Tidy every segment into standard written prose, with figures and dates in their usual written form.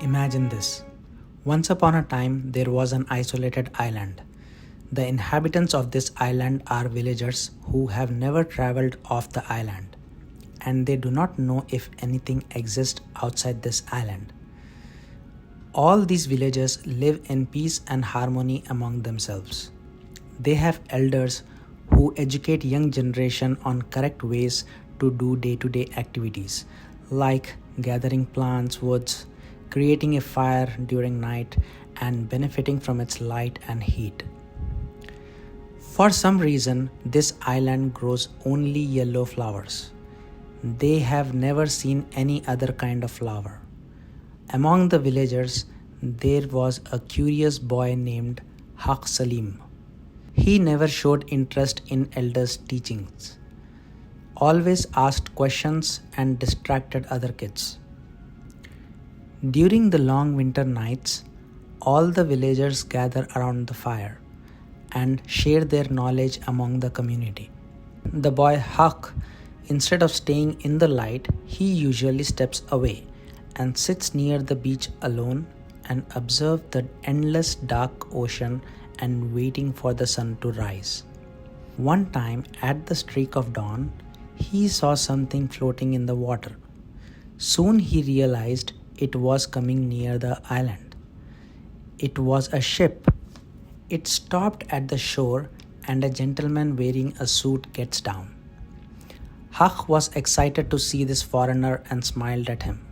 Imagine this. Once upon a time, there was an isolated island. The inhabitants of this island are villagers who have never traveled off the island, and they do not know if anything exists outside this island. All these villagers live in peace and harmony among themselves. They have elders who educate young generation on correct ways to do day-to-day activities like gathering plants, woods, creating a fire during night and benefiting from its light and heat. For some reason, this island grows only yellow flowers. They have never seen any other kind of flower. Among the villagers, there was a curious boy named Haq Salim. He never showed interest in elders' teachings, always asked questions and distracted other kids. During the long winter nights, all the villagers gather around the fire and share their knowledge among the community. The boy Haq, instead of staying in the light, he usually steps away and sits near the beach alone and observes the endless dark ocean and waiting for the sun to rise. One time at the streak of dawn, he saw something floating in the water. Soon he realized it was coming near the island. It was a ship. It stopped at the shore and a gentleman wearing a suit gets down. Haq was excited to see this foreigner and smiled at him.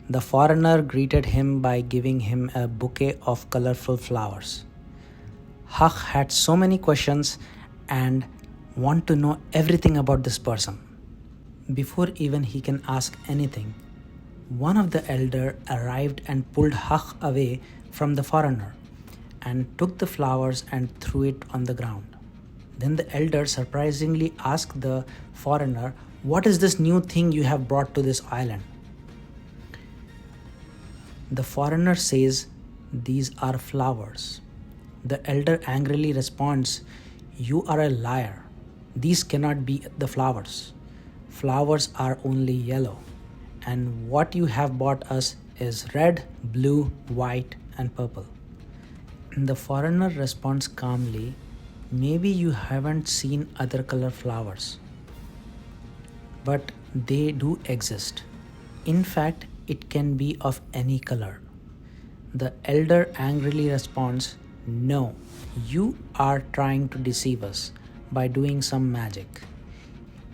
The foreigner greeted him by giving him a bouquet of colorful flowers. Haq had so many questions and want to know everything about this person. Before even he can ask anything, one of the elder arrived and pulled Haq away from the foreigner and took the flowers and threw it on the ground. Then the elder surprisingly asked the foreigner, "What is this new thing you have brought to this island?" The foreigner says, "These are flowers." The elder angrily responds, "You are a liar. These cannot be the flowers. Flowers are only yellow, and what you have brought us is red, blue, white, and purple." The foreigner responds calmly, "Maybe you haven't seen other color flowers, but they do exist. In fact, it can be of any color." The elder angrily responds, "No, you are trying to deceive us by doing some magic."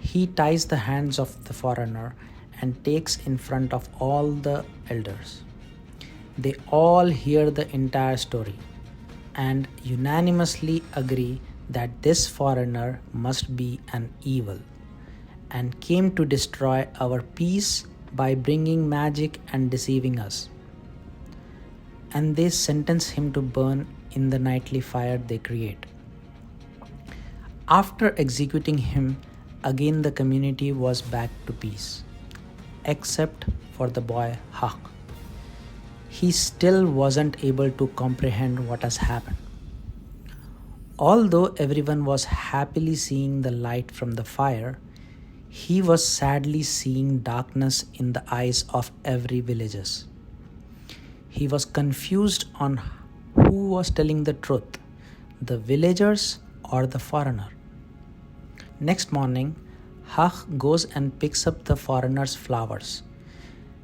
He ties the hands of the foreigner and takes in front of all the elders. They all hear the entire story and unanimously agree that this foreigner must be an evil and came to destroy our peace by bringing magic and deceiving us. And they sentence him to burn in the nightly fire they create. After executing him, again the community was back to peace, except for the boy Haq. He still wasn't able to comprehend what has happened. Although everyone was happily seeing the light from the fire, he was sadly seeing darkness in the eyes of every villager. He was confused on who was telling the truth, the villagers or the foreigner. Next morning, Haq goes and picks up the foreigner's flowers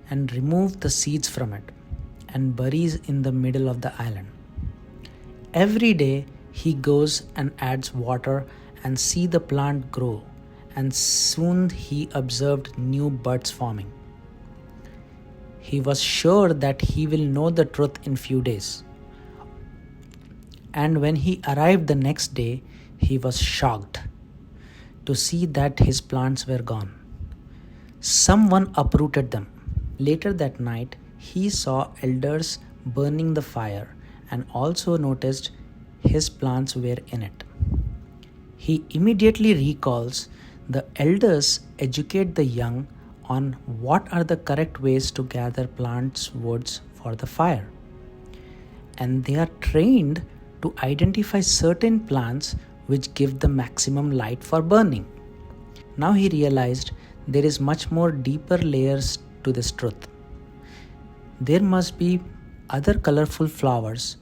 and removes the seeds from it and buries in the middle of the island. Every day, he goes and adds water and see the plant grow, and soon he observed new buds forming. He was sure that he will know the truth in few days. And when he arrived the next day, he was shocked to see that his plants were gone. Someone uprooted them. Later that night, he saw elders burning the fire and also noticed his plants were in it. He immediately recalls the elders educate the young on what are the correct ways to gather plants, woods for the fire. And they are trained to identify certain plants which give the maximum light for burning. Now he realized there is much more deeper layers to this truth. There must be other colorful flowers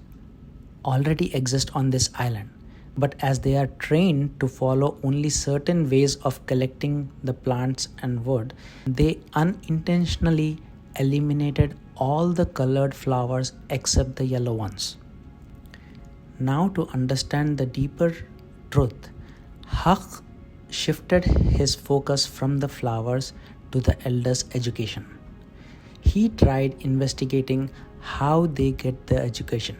already exist on this island, but as they are trained to follow only certain ways of collecting the plants and wood, they unintentionally eliminated all the colored flowers except the yellow ones. Now, to understand the deeper truth, Haq shifted his focus from the flowers to the elders' education. He tried investigating how they get the education,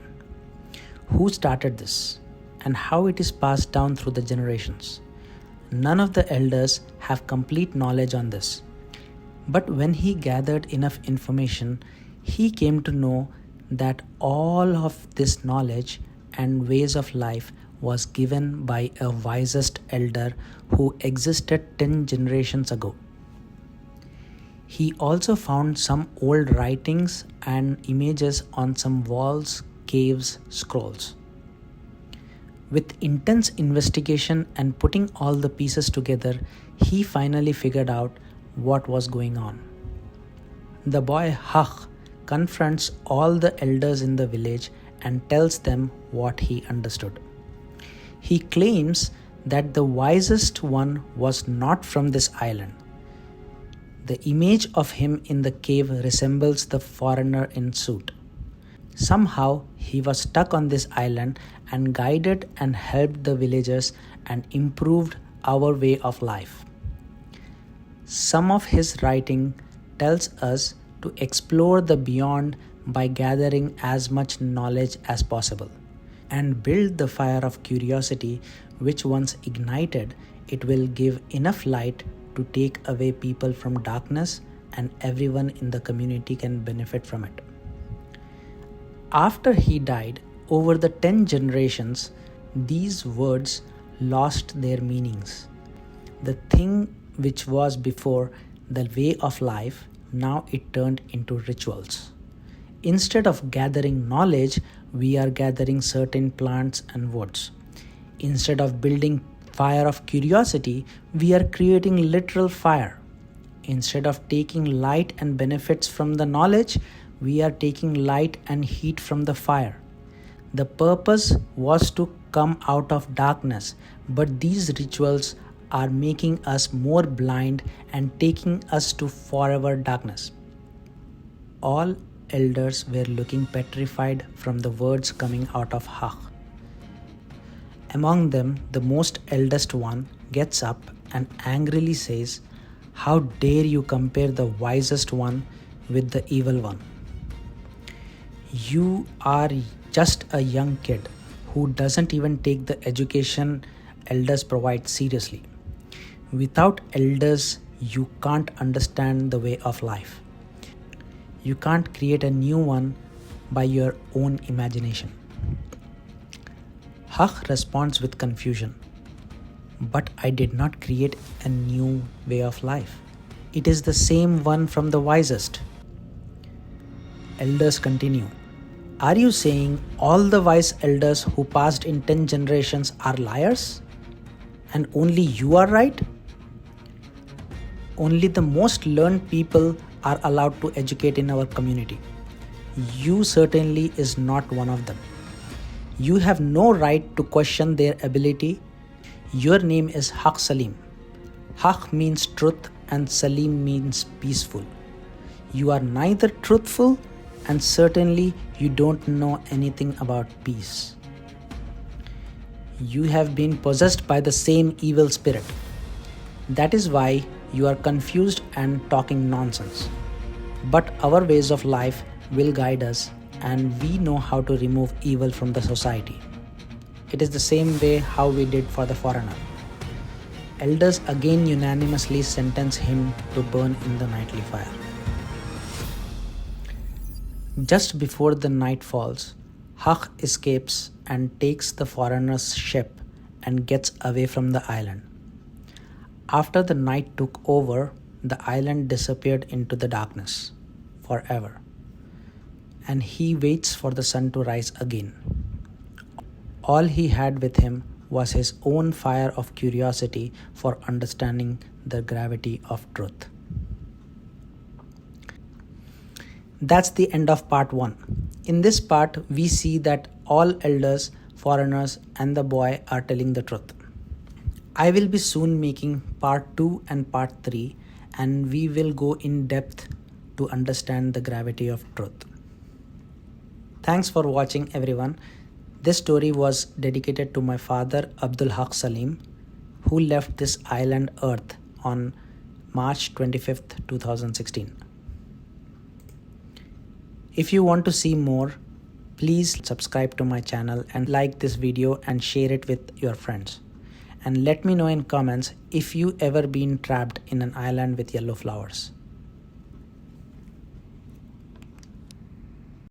who started this, and how it is passed down through the generations. None of the elders have complete knowledge on this. But when he gathered enough information, he came to know that all of this knowledge and ways of life was given by a wisest elder who existed 10 generations ago. He also found some old writings and images on some walls, caves, scrolls. With intense investigation and putting all the pieces together, he finally figured out what was going on. The boy Haq confronts all the elders in the village and tells them what he understood. He claims that the wisest one was not from this island. The image of him in the cave resembles the foreigner in suit. Somehow he was stuck on this island and guided and helped the villagers and improved our way of life. Some of his writing tells us to explore the beyond by gathering as much knowledge as possible and build the fire of curiosity, which once ignited, it will give enough light to take away people from darkness, and everyone in the community can benefit from it. After he died, over the 10 generations, these words lost their meanings. The thing which was before the way of life, now it turned into rituals. Instead of gathering knowledge, we are gathering certain plants and woods. Instead of building fire of curiosity, we are creating literal fire. Instead of taking light and benefits from the knowledge, we are taking light and heat from the fire. The purpose was to come out of darkness, but these rituals are making us more blind and taking us to forever darkness. All elders were looking petrified from the words coming out of Haq. Among them, the most eldest one gets up and angrily says, "How dare you compare the wisest one with the evil one? You are just a young kid who doesn't even take the education elders provide seriously. Without elders, you can't understand the way of life. You can't create a new one by your own imagination." Haq responds with confusion. "But I did not create a new way of life. It is the same one from the wisest." Elders continue. "Are you saying all the wise elders who passed in 10 generations are liars? And only you are right? Only the most learned people are allowed to educate in our community. You certainly is not one of them. You have no right to question their ability. Your name is Haq Salim. Haq means truth and Salim means peaceful. You are neither truthful and certainly you don't know anything about peace. You have been possessed by the same evil spirit. That is why you are confused and talking nonsense. But our ways of life will guide us and we know how to remove evil from the society. It is the same way how we did for the foreigner." Elders again unanimously sentence him to burn in the nightly fire. Just before the night falls, Haq escapes and takes the foreigner's ship and gets away from the island. After the night took over, the island disappeared into the darkness forever, and he waits for the sun to rise again. All he had with him was his own fire of curiosity for understanding the gravity of truth. That's the end of part 1. In this part, we see that all elders, foreigners, and the boy are telling the truth. I will be soon making part 2 and part 3, and we will go in depth to understand the gravity of truth. Thanks for watching, everyone. This story was dedicated to my father, Abdul Haq Salim, who left this island Earth on March 25th, 2016. If you want to see more, please subscribe to my channel and like this video and share it with your friends. And let me know in comments if you ever been trapped in an island with yellow flowers.